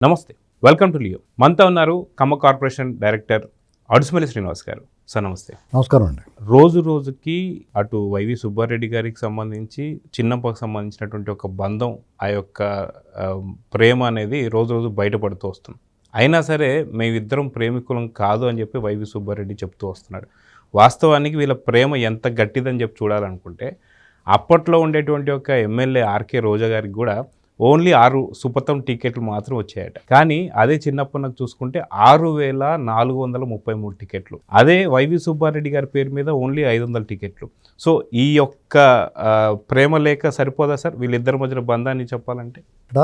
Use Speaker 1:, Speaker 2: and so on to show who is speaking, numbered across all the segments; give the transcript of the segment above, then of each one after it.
Speaker 1: నమస్తే, welcome to Leo. మనతో ఉన్నారు ఖమ్మం కార్పొరేషన్ డైరెక్టర్ అడుసుమల్లి శ్రీనివాస్ గారు. సార్ నమస్తే.
Speaker 2: నమస్కారం అండి.
Speaker 1: రోజు రోజుకి అటు వైవి సుబ్బారెడ్డి గారికి సంబంధించి చిన్నప్పకు సంబంధించినటువంటి ఒక బంధం, ఆ యొక్క ప్రేమ అనేది రోజు రోజు బయటపడుతూ వస్తుంది. అయినా సరే మేమిద్దరం ప్రేమికులం కాదు అని చెప్పి వైవి సుబ్బారెడ్డి చెప్తూ వస్తున్నాడు. వాస్తవానికి వీళ్ళ ప్రేమ ఎంత గట్టిదని చెప్పి చూడాలనుకుంటే అప్పట్లో ఉండేటువంటి ఒక ఎమ్మెల్యే ఆర్కే రోజా గారికి కూడా ఓన్లీ 6 సుపథం టికెట్లు మాత్రం వచ్చాయట. కానీ అదే చిన్నప్పుడు నాకు చూసుకుంటే 6,433 టికెట్లు. అదే వైవి సుబ్బారెడ్డి గారి పేరు మీద ఓన్లీ 500 టికెట్లు. సో ఈ యొక్క ప్రేమ లేక సరిపోదా సార్ వీళ్ళిద్దరి మధ్యన బంధాన్ని చెప్పాలంటే?
Speaker 2: ఇక్కడ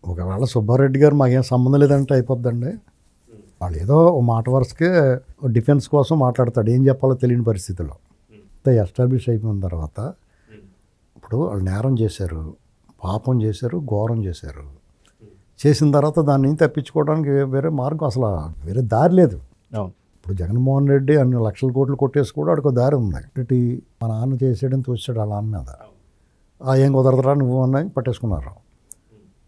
Speaker 2: ఒకవేళ సుబ్బారెడ్డి గారు మాకేం సంబంధం లేదంటే అయిపోద్దండి. వాళ్ళు ఏదో మాట వరుసకే డిఫెన్స్ కోసం మాట్లాడతాడు, ఏం చెప్పాలో తెలియని పరిస్థితిలో. ఎస్టాబ్లిష్ అయిపోయిన తర్వాత ఇప్పుడు వాళ్ళు నేరం చేశారు, పాపం చేశారు, ఘోరం చేశారు. చేసిన తర్వాత దాన్ని తప్పించుకోవడానికి వేరే మార్గం, అసలు వేరే దారి లేదు. ఇప్పుడు జగన్మోహన్ రెడ్డి అన్ని లక్షల కోట్లు కొట్టేసి కూడా అడికి దారి ఉంది. ఇటు మా నాన్న చేసాడని తోచాడు వాళ్ళ నాన్న మీద. ఏం కుదరదురా నువ్వు అన్నాయి పట్టేసుకున్నారు.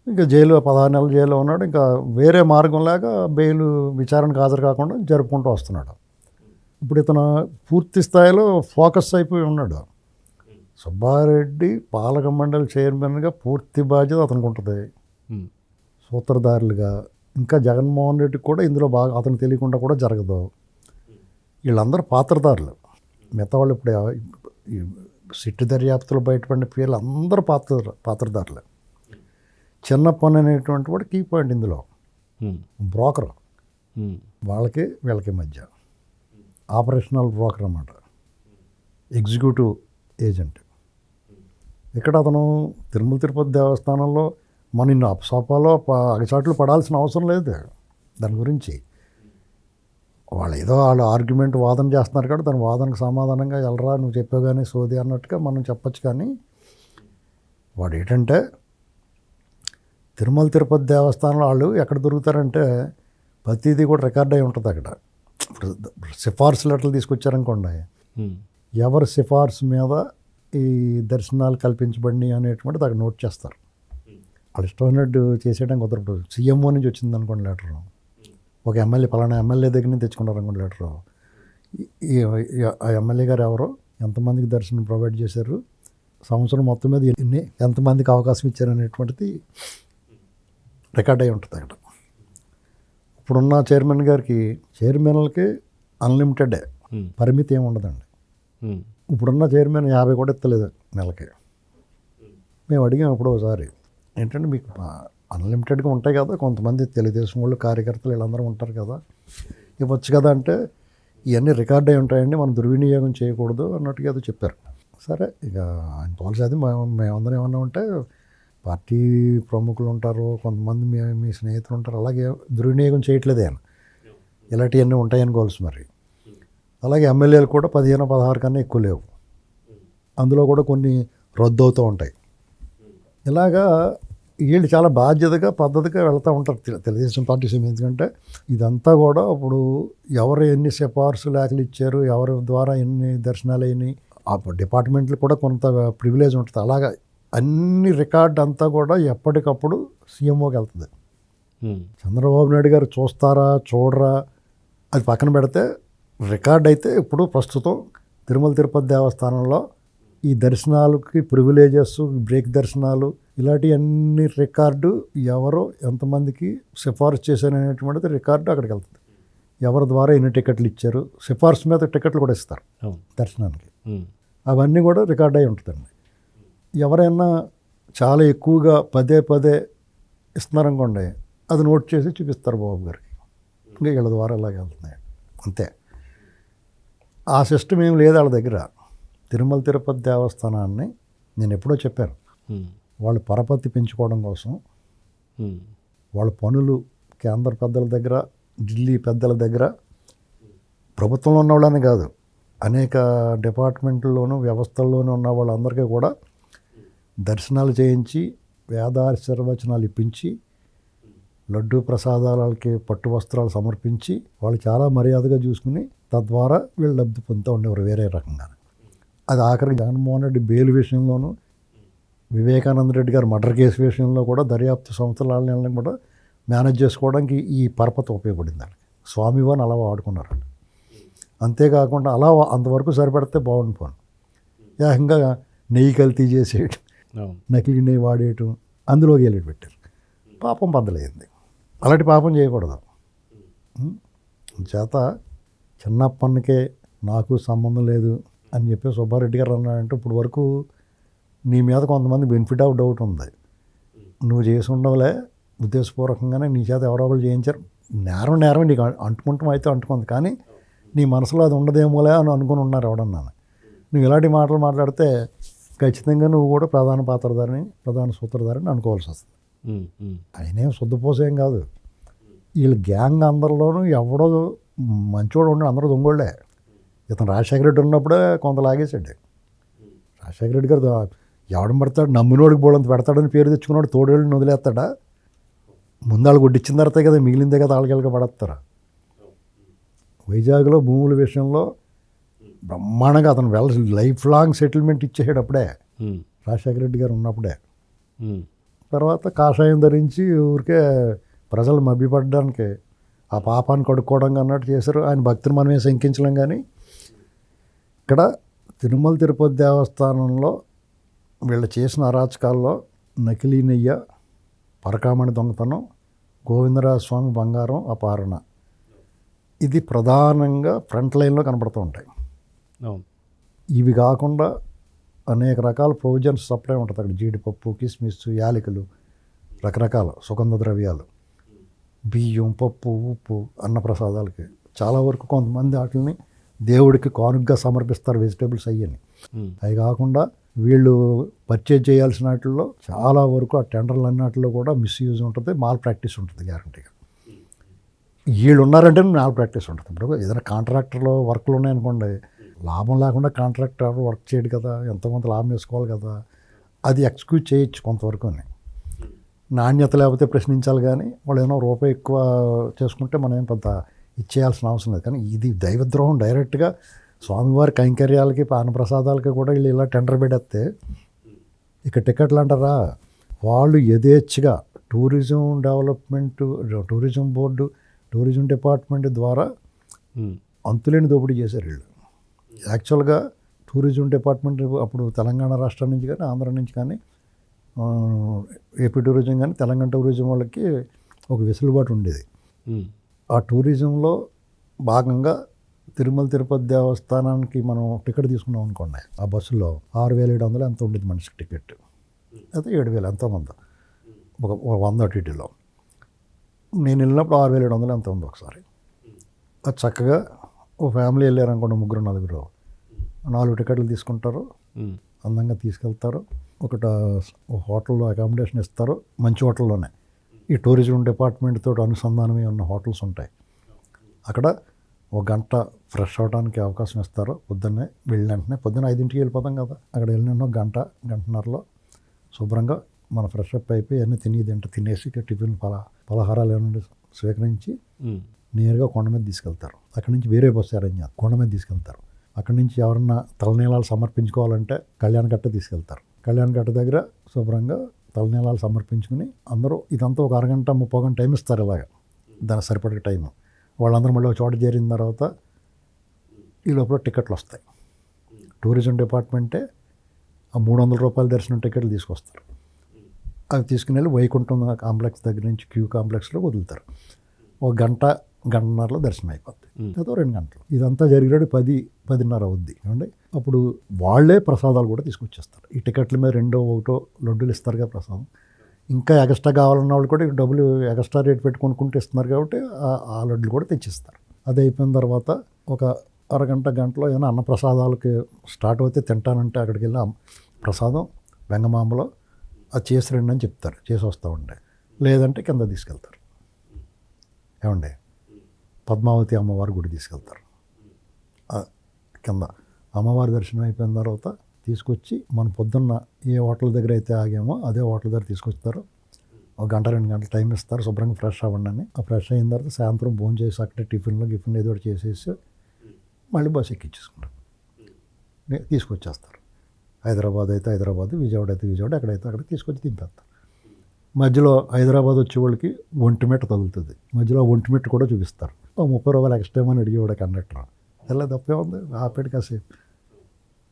Speaker 2: ఇంకా జైలు 16 నెలలు జైల్లో ఉన్నాడు. ఇంకా వేరే మార్గం లేక బెయిల్ విచారణకు హాజరు కాకుండా జరుపుకుంటూ వస్తున్నాడు. ఇప్పుడు ఇతను పూర్తి స్థాయిలో ఫోకస్ అయిపోయి ఉన్నాడు. సుబ్బారెడ్డి పాలక మండలి చైర్మన్గా పూర్తి బాధ్యత అతనికి ఉంటుంది, సూత్రధారులుగా. ఇంకా జగన్మోహన్ రెడ్డికి కూడా ఇందులో బాగా అతను తెలియకుండా కూడా జరగదు. వీళ్ళందరూ పాత్రధారులు. మిగతా వాళ్ళు ఇప్పుడు సిట్టు దర్యాప్తులు బయటపడిన పేర్లు అందరూ పాత్రధారులు. చిన్నప్పని అనేటువంటి వాడు కీ పాయింట్ ఇందులో, బ్రోకర్. వాళ్ళకి వీళ్ళకి మధ్య ఆపరేషనల్ బ్రోకర్ అన్నమాట, ఎగ్జిక్యూటివ్ ఏజెంట్. ఇక్కడ అతను తిరుమల తిరుపతి దేవస్థానంలో మన ఇన్ని అపసోపాలో అగచాట్లు పడాల్సిన అవసరం లేదు. దాని గురించి వాళ్ళు ఆర్గ్యుమెంట్ వాదన చేస్తున్నారు కాబట్టి దాని వాదనకు సమాధానంగా వెళ్ళరా నువ్వు చెప్పావు కానీ సోది అన్నట్టుగా మనం చెప్పచ్చు. కానీ వాడు ఏంటంటే తిరుమల తిరుపతి దేవస్థానంలో వాళ్ళు ఎక్కడ దొరుకుతారంటే ప్రతిదీ కూడా రికార్డ్ అయి ఉంటుంది అక్కడ. ఇప్పుడు సిఫార్సు లెటర్లు తీసుకొచ్చారనుకోండి, ఎవరి సిఫార్సు మీద ఈ దర్శనాలు కల్పించబడినాయి అనేటువంటిది అక్కడ నోట్ చేస్తారు. వాళ్ళు ఇష్టమైనట్టు చేసేయడానికి కుదరదు. సీఎంఓ నుంచి వచ్చింది అనుకోండి లెటరు, ఒక ఎమ్మెల్యే పలానా ఎమ్మెల్యే దగ్గర నుంచి తెచ్చుకున్నారు అనుకోండి లెటరు, ఆ ఎమ్మెల్యే గారు ఎవరో, ఎంతమందికి దర్శనం ప్రొవైడ్ చేశారు, సంవత్సరం మొత్తం మీద ఎంతమందికి అవకాశం ఇచ్చారు అనేటువంటిది రికార్డ్ అయి ఉంటుంది అక్కడ. ఇప్పుడున్న చైర్మన్ గారికి, చైర్మన్లకి అన్లిమిటెడే, పరిమితి ఏమి ఉండదండి. ఇప్పుడున్న చైర్మన్ 50 కూడా ఎత్తలేదు నెలకి. మేము అడిగాం ఇప్పుడు ఒకసారి, ఏంటంటే మీకు అన్లిమిటెడ్గా ఉంటాయి కదా, కొంతమంది తెలుగుదేశం వాళ్ళు కార్యకర్తలు వీళ్ళందరూ ఉంటారు కదా, ఇవ్వచ్చు కదా అంటే ఇవన్నీ రికార్డ్ అయి ఉంటాయండి, మనం దుర్వినియోగం చేయకూడదు అన్నట్టుగా ఏదో చెప్పారు. సరే, ఇక ఆయన పాలసీ అది. మేమందరం ఏమన్నా ఉంటే పార్టీ ప్రముఖులు ఉంటారు, కొంతమంది మీ స్నేహితులు ఉంటారు, అలాగే దుర్వినియోగం చేయట్లేదు ఆయన, ఇలాంటివన్నీ ఉంటాయనుకోవాల్సి. మరి అలాగే ఎమ్మెల్యేలు కూడా 15-16 కన్నా ఎక్కువ లేవు, అందులో కూడా కొన్ని రద్దు అవుతూ ఉంటాయి. ఇలాగా వీళ్ళు చాలా బాధ్యతగా పద్ధతిగా వెళ్తూ ఉంటారు తెలుగుదేశం పార్టీ. ఎందుకంటే ఇదంతా కూడా ఇప్పుడు ఎవరు ఎన్ని సిఫార్సు లేఖలు ఇచ్చారు, ఎవరి ద్వారా ఎన్ని దర్శనాలు అయినాయి, ఆ డిపార్ట్మెంట్లు కూడా కొంత ప్రివిలేజ్ ఉంటుంది. అలాగా అన్ని రికార్డ్ అంతా కూడా ఎప్పటికప్పుడు సీఎంఓకి వెళ్తుంది. చంద్రబాబు నాయుడు గారు చూస్తారా చూడరా అది పక్కన పెడితే, రికార్డ్ అయితే ఇప్పుడు ప్రస్తుతం తిరుమల తిరుపతి దేవస్థానంలో ఈ దర్శనాలకి ప్రివిలేజెస్, బ్రేక్ దర్శనాలు, ఇలాంటి అన్ని రికార్డు, ఎవరో ఎంతమందికి సిఫార్సు చేశారనేటువంటిది రికార్డు అక్కడికి వెళ్తుంది. ఎవరి ద్వారా ఎన్ని టికెట్లు ఇచ్చారు, సిఫార్సు మీద టికెట్లు కూడా ఇస్తారు దర్శనానికి, అవన్నీ కూడా రికార్డ్ అయి ఉంటుందండి. ఎవరైనా చాలా ఎక్కువగా పదే ఇస్తున్నారనుకోండి, అది నోట్ చేసి చూపిస్తారు బాబు గారికి, ఇంకా వీళ్ళ ద్వారా అలాగే వెళ్తున్నాయి అంతే. ఆ సిస్టమ్ ఏం లేదు వాళ్ళ దగ్గర. తిరుమల తిరుపతి దేవస్థానాన్ని నేను ఎప్పుడో చెప్పాను, వాళ్ళు పరపతి పెంచుకోవడం కోసం వాళ్ళ పనులు కేంద్ర పెద్దల దగ్గర, ఢిల్లీ పెద్దల దగ్గర, ప్రభుత్వంలో ఉన్న వాళ్ళని కాదు, అనేక డిపార్ట్మెంట్లలోనూ వ్యవస్థల్లోనూ ఉన్న వాళ్ళందరికీ కూడా దర్శనాలు చేయించి, వేదాశీర్వచనాలు ఇప్పించి, లడ్డూ ప్రసాదాలకి పట్టు వస్త్రాలు సమర్పించి, వాళ్ళు చాలా మర్యాదగా చూసుకుని తద్వారా వీళ్ళు లబ్ధి పొందుతూ ఉండేవారు వేరే రకంగా. అది ఆఖరికి జగన్మోహన్ రెడ్డి బెయిల్ విషయంలోనూ, వివేకానంద రెడ్డి గారు మర్డర్ కేసు విషయంలో కూడా దర్యాప్తు సంస్థల కూడా మేనేజ్ చేసుకోవడానికి ఈ పరపతి ఉపయోగపడింది వాళ్ళకి. స్వామివారిని అలా వాడుకున్నారండి. అంతేకాకుండా అలా అంతవరకు సరిపెడితే బాగుండి పోను. ఏకంగా నెయ్యి కల్తీ చేసేయటం, నకిలీ నెయ్యి వాడేయటం, అందులోకి వెళ్ళి పెట్టారు. పాపం బద్దలైంది. అలాంటి పాపం చేయకూడదు. చేత చిన్నప్పటికే నాకు సంబంధం లేదు అని చెప్పి సుబ్బారెడ్డి గారు అన్నాడంటే ఇప్పుడు వరకు నీ మీద కొంతమంది బెనిఫిట్ ఆఫ్ డౌట్ ఉంది. నువ్వు చేసి ఉండవులే, ఉద్దేశపూర్వకంగానే నీ చేత ఎవరో ఒకరు చేయించారు. నేరం నీకు అంటుకుంటాం అయితే అంటుకుంది, కానీ నీ మనసులో అది ఉండదేమోలే అని అనుకుని ఉన్నారు ఎవడన్నాను. నువ్వు ఇలాంటి మాటలు మాట్లాడితే ఖచ్చితంగా నువ్వు కూడా ప్రధాన సూత్రధారిని అనుకోవాల్సి వస్తుంది. ఆయనేం శుద్ధపోసేం కాదు. వీళ్ళ గ్యాంగ్ అందరిలోనూ ఎవడో మంచోడు ఉండడు, అందరూ దొంగోళ్ళే. ఇతను రాజశేఖర రెడ్డి ఉన్నప్పుడే కొంత లాగేసాడు. రాజశేఖర రెడ్డి గారు ఎవడం పడతాడు, నమ్మినోడికి బోడంత పెడతాడని పేరు తెచ్చుకున్నాడు, తోడేళ్ళని వదిలేస్తాడా? ముందు వాళ్ళు గుడ్డిచ్చిన తర్వాతే కదా మిగిలిందే కదా వాళ్ళకి పడతారా. వైజాగ్లో భూముల విషయంలో బ్రహ్మాండంగా అతను లైఫ్ లాంగ్ సెటిల్మెంట్ ఇచ్చేసాడు అప్పుడే, రాజశేఖర రెడ్డి గారు ఉన్నప్పుడే. తర్వాత కాషాయం ధరించి ఊరికే ప్రజలు మభ్యపడడానికి ఆ పాపాన్ని కడుక్కోవడం అన్నట్టు చేశారు. ఆయన భక్తిని మనమే శంకించలేం. కానీ ఇక్కడ తిరుమల తిరుపతి దేవస్థానంలో వీళ్ళు చేసిన అరాచకాల్లో నకిలీ నెయ్య, పరకామణి దొంగతనం, గోవిందరాజస్వామి బంగారం అపహరణ, ఇది ప్రధానంగా ఫ్రంట్ లైన్లో కనపడుతూ ఉంటాయి. ఇవి కాకుండా అనేక రకాల ప్రొవిజన్స్ సప్లై ఉంటుంది అక్కడ. జీడిపప్పు, కిస్మిస్, యాలకులు, రకరకాల సుగంధ ద్రవ్యాలు, బియ్యం, పప్పు, ఉప్పు, అన్నప్రసాదాలకి చాలా వరకు కొంతమంది వాటిని దేవుడికి కానుకగా సమర్పిస్తారు, వెజిటేబుల్స్ అయ్యని. అవి కాకుండా వీళ్ళు పర్చేజ్ చేయాల్సిన వాటిల్లో చాలా వరకు ఆ టెండర్లు అన్నట్లో కూడా మిస్యూజ్ ఉంటుంది, మాల్ ప్రాక్టీస్ ఉంటుంది గ్యారంటీగా. వీళ్ళు ఉన్నారంటే మాల్ ప్రాక్టీస్ ఉంటుంది. ఇప్పుడు ఏదైనా కాంట్రాక్టర్లో వర్క్లు ఉన్నాయనుకోండి, లాభం లేకుండా కాంట్రాక్టర్ వర్క్ చేయడు కదా, ఎంతో కొంత లాభం వేసుకోవాలి కదా, అది ఎక్స్క్యూజ్ చేయొచ్చు కొంతవరకు. నాణ్యత లేకపోతే ప్రశ్నించాలి, కానీ వాళ్ళు ఏమైనా రూపాయి ఎక్కువ చేసుకుంటే మనం ఏం పెద్ద ఇచ్చేయాల్సిన అవసరం లేదు. కానీ ఇది దైవద్రోహం. డైరెక్ట్గా స్వామివారి కైంకర్యాలకి, పానప్రసాదాలకి కూడా వీళ్ళు ఇలా టెండర్ పెడేస్తే ఇక టికెట్లు అంటారా, వాళ్ళు యథేచ్ఛగా tourism development, tourism board, tourism department ద్వారా అంతులేని దోపిడీ చేశారు వీళ్ళు. యాక్చువల్గా టూరిజం డిపార్ట్మెంట్ అప్పుడు తెలంగాణ రాష్ట్రం నుంచి కానీ, ఆంధ్ర నుంచి కానీ, ఏపీ టూరిజం కానీ, తెలంగాణ టూరిజం వాళ్ళకి ఒక వెసులుబాటు ఉండేది. ఆ టూరిజంలో భాగంగా తిరుమల తిరుపతి దేవస్థానానికి మనం టికెట్ తీసుకున్నాం అనుకోండి, ఆ బస్సులో 6,700 ఎంత ఉండేది మనిషికి టికెట్, అయితే 7,000 ఎంతోమంది, ఒక 100 అటు ఇటులో. నేను వెళ్ళినప్పుడు 6,700 ఎంత ఉంది ఒకసారి. అది చక్కగా ఓ ఫ్యామిలీ వెళ్ళారనుకోండి, 3-4, 4 టికెట్లు తీసుకుంటారు, అందంగా తీసుకెళ్తారు. ఒకటి హోటల్లో అకామిడేషన్ ఇస్తారు, మంచి హోటల్లోనే. ఈ టూరిజం డిపార్ట్మెంట్ తోటి అనుసంధానమే ఉన్న హోటల్స్ ఉంటాయి. అక్కడ 1 గంట ఫ్రెష్ అవడానికి అవకాశం ఇస్తారు. పొద్దున్నే వెళ్ళిన వెంటనే, పొద్దున్న 5ంటికి వెళ్ళిపోతాం కదా, అక్కడ వెళ్ళిన గంటన్నరలో శుభ్రంగా మన ఫ్రెష్ అప్ అయిపోయి అన్నీ తినేసి టిఫిన్ పలహారాలు ఏమైనా స్వీకరించి నేరుగా కొండ మీద తీసుకెళ్తారు. అక్కడి నుంచి వేరే బస్సు అరేంజ్ చేస్తారు, కొండ మీద తీసుకెళ్తారు. అక్కడి నుంచి ఎవరన్నా తలనీలాలు సమర్పించుకోవాలంటే కళ్యాణకట్ట తీసుకెళ్తారు. కళ్యాణకట్ట దగ్గర శుభ్రంగా తలనీలాలు సమర్పించుకుని అందరూ, ఇదంతా ఒక 1 గంట 30 గంట టైం ఇస్తారు. ఇలాగా దానికి సరిపడే టైము. వాళ్ళందరూ మళ్ళీ ఒక చోట చేరిన తర్వాత ఈ లోపల టికెట్లు వస్తాయి. టూరిజం డిపార్ట్మెంటే ఆ 300 రూపాయల దర్శనం టికెట్లు తీసుకొస్తారు. అవి తీసుకుని వెళ్ళి వైకుంఠం కాంప్లెక్స్ దగ్గర నుంచి క్యూ కాంప్లెక్స్లో వదులుతారు. 1 గంట, గంటన్నరలో దర్శనం అయిపోద్ది, ఏదో 2 గంటలు. ఇదంతా జరిగేటప్పుడు 10-10:30 అవుద్ది ఏమండి. అప్పుడు వాళ్ళే ప్రసాదాలు కూడా తీసుకొచ్చేస్తారు. ఈ టికెట్ల మీద 2-1 లడ్డూలు ఇస్తారుగా ప్రసాదం. ఇంకా ఎక్స్ట్రా కావాలన్న వాళ్ళు కూడా డబ్బులు ఎక్స్ట్రా రేట్ పెట్టి కొనుక్కుంటూ ఇస్తున్నారు కాబట్టి ఆ లడ్డులు కూడా తెచ్చిస్తారు. అది అయిపోయిన తర్వాత ఒక అరగంట, గంటలో ఏమైనా అన్న ప్రసాదాలకి స్టార్ట్ అవుతే తింటానంటే అక్కడికి వెళ్ళి ప్రసాదం వెంగమాంబలో అది చేసి రండి అని చెప్తారు, చేసి వస్తూ ఉంటే. లేదంటే కింద తీసుకెళ్తారు ఏమండి, పద్మావతి అమ్మవారి గుడి తీసుకెళ్తారు. కింద అమ్మవారి దర్శనం అయిపోయిన తర్వాత తీసుకొచ్చి మన పొద్దున్న ఏ హోటల్ దగ్గర అయితే ఆగామో అదే హోటల్ దగ్గర తీసుకొస్తారు. 1 గంట 2 గంటలు టైం ఇస్తారు, శుభ్రంగా ఫ్రెష్ అవ్వండి అని. ఆ ఫ్రెష్ అయిన తర్వాత సాయంత్రం భోజనం చేసి అక్కడే టిఫిన్లో ఏదో ఒకటి చేసేసి మళ్ళీ బస్సు ఎక్కించేసుకుంటారు, తీసుకొచ్చేస్తారు. హైదరాబాద్ అయితే హైదరాబాద్, విజయవాడ అయితే విజయవాడ, ఎక్కడైతే అక్కడ తీసుకొచ్చి దింపేస్తారు. మధ్యలో హైదరాబాద్ వచ్చే వాళ్ళకి ఒంటిమిట్ట తగులుతుంది, మధ్యలో ఒంటిమిట్ట కూడా చూపిస్తారు. 30 రూపాయలు ఎక్స్ట్రా అని అడిగేవాడు కండక్టర్. ఎలా తప్పే ఉంది, ఆపేటి కాసేపు.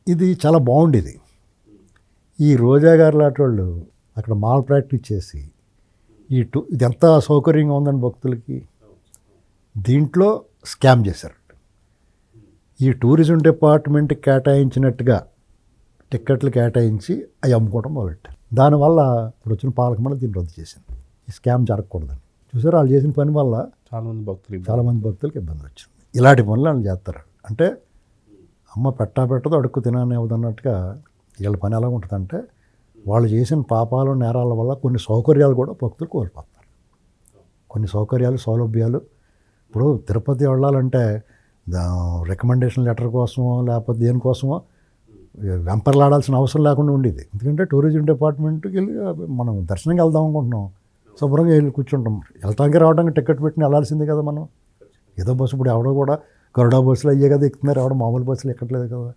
Speaker 2: ఇది చాలా బాగుండేది. ఈ రోజా గారు లాంటి వాళ్ళు అక్కడ మాల్ ప్రాక్టీస్ చేసి ఇది ఎంత సౌకర్యంగా ఉందండి భక్తులకి. దీంట్లో స్కామ్ చేశారు. ఈ టూరిజం డిపార్ట్మెంట్కి కేటాయించినట్టుగా టిక్కెట్లు కేటాయించి అవి అమ్ముకోవడం మొదలెట్టారు. దానివల్ల ఇప్పుడు వచ్చిన పాలకమండలి దీన్ని రద్దు చేసింది. ఈ స్కామ్ జరగకూడదని. చూసారు, వాళ్ళు చేసిన పని వల్ల చాలామంది భక్తులకు ఇబ్బంది వచ్చింది. ఇలాంటి పనులు వాళ్ళు చేస్తారు. అంటే అమ్మ పెట్టదో అడుక్కు తినని అన్నట్టుగా వీళ్ళ పని ఎలా ఉంటుందంటే, వాళ్ళు చేసిన పాపాలు నేరాల వల్ల కొన్ని సౌకర్యాలు కూడా భక్తులు కోల్పోతారు. కొన్ని సౌకర్యాలు సౌలభ్యాలు. ఇప్పుడు తిరుపతి వెళ్ళాలంటే రికమెండేషన్ లెటర్ కోసమో లేకపోతే దేనికోసమో వెంపర్లాడాల్సిన అవసరం లేకుండా ఉండేది. ఎందుకంటే టూరిజం డిపార్ట్మెంట్కి వెళ్ళి మనం దర్శనంకి వెళ్దాం అనుకుంటున్నాం, శుభ్రంగా వెళ్ళి కూర్చుంటాం. వెళ్తానికి రావడానికి టికెట్ పెట్టి వెళ్ళాల్సిందే కదా మనం. ఏదో బస్సు ఇప్పుడు ఎవడో కూడా గరుడా బస్సులు అయ్యే కదా ఎక్కుతున్నారు, ఎవడో మామూలు బస్సులు ఎక్కట్లేదు కదా.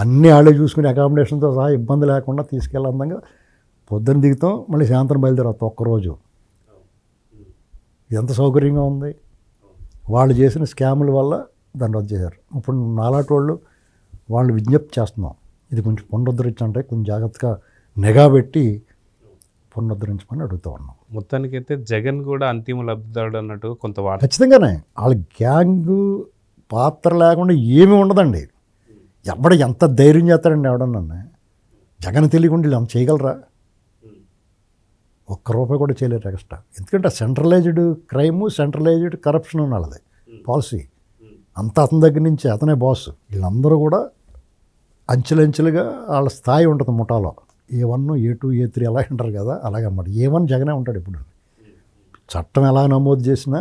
Speaker 2: అన్నీ వాళ్ళే చూసుకుని అకామిడేషన్తో సహా ఇబ్బంది లేకుండా తీసుకెళ్ళందంగా పొద్దున్న దిగుతాం, మళ్ళీ సాయంత్రం బయలుదేరతాం ఒక్కరోజు. ఎంత సౌకర్యంగా ఉంది. వాళ్ళు చేసిన స్కాముల వల్ల దాన్ని రద్దు చేశారు. ఇప్పుడు నాలాంటి వాళ్ళు విజ్ఞప్తి చేస్తున్నాం, ఇది కొంచెం పునరుద్ధరించంటే కొంచెం జాగ్రత్తగా నిఘా పెట్టి పునరుద్ధరించమని అడుగుతూ ఉన్నాం.
Speaker 1: మొత్తానికైతే జగన్ కూడా అంతిమ లబ్ధిదారుడు అన్నట్టు కొంత
Speaker 2: ఖచ్చితంగానే వాళ్ళ గ్యాంగ్ పాత్ర లేకుండా ఏమీ ఉండదండి. ఎంత ధైర్యం చేస్తాడండి ఎవడన్నా. జగన్ తెలియకుండా వీళ్ళు అంత చేయగలరా? ₹1 కూడా చేయలేరు ఎక్స్ట్రా. ఎందుకంటే సెంట్రలైజ్డ్ క్రైము, సెంట్రలైజ్డ్ కరప్షన్ వాళ్ళది పాలసీ అంతా. అతని దగ్గర నుంచి అతనే బాస్. వీళ్ళందరూ కూడా అంచెలంచెలుగా వాళ్ళ స్థాయి ఉంటుంది ముఠాలో. A1, A2, A3 అలా అంటారు కదా, అలాగే అన్నమాట. A1 జగనే ఉంటాడు ఇప్పుడు. చట్టం ఎలా నమోదు చేసినా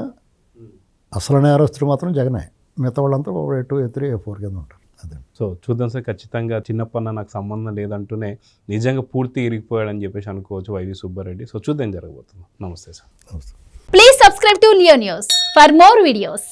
Speaker 2: అసలు నేరస్తుడు మాత్రం జగనే. మిగతా వాళ్ళంతా A2, A3, A4 కింద ఉంటారు. అదే.
Speaker 1: సో చూద్దాం సార్, ఖచ్చితంగా చిన్నప్పన్న నాకు సంబంధం లేదంటూనే నిజంగా పూర్తి ఇరిగిపోయాడని చెప్పేసి అనుకోవచ్చు వైవి సుబ్బారెడ్డి. సో చూద్దాం జరగబోతుంది. నమస్తే సార్.
Speaker 2: నమస్తే.
Speaker 3: Please subscribe to Leo News for more videos.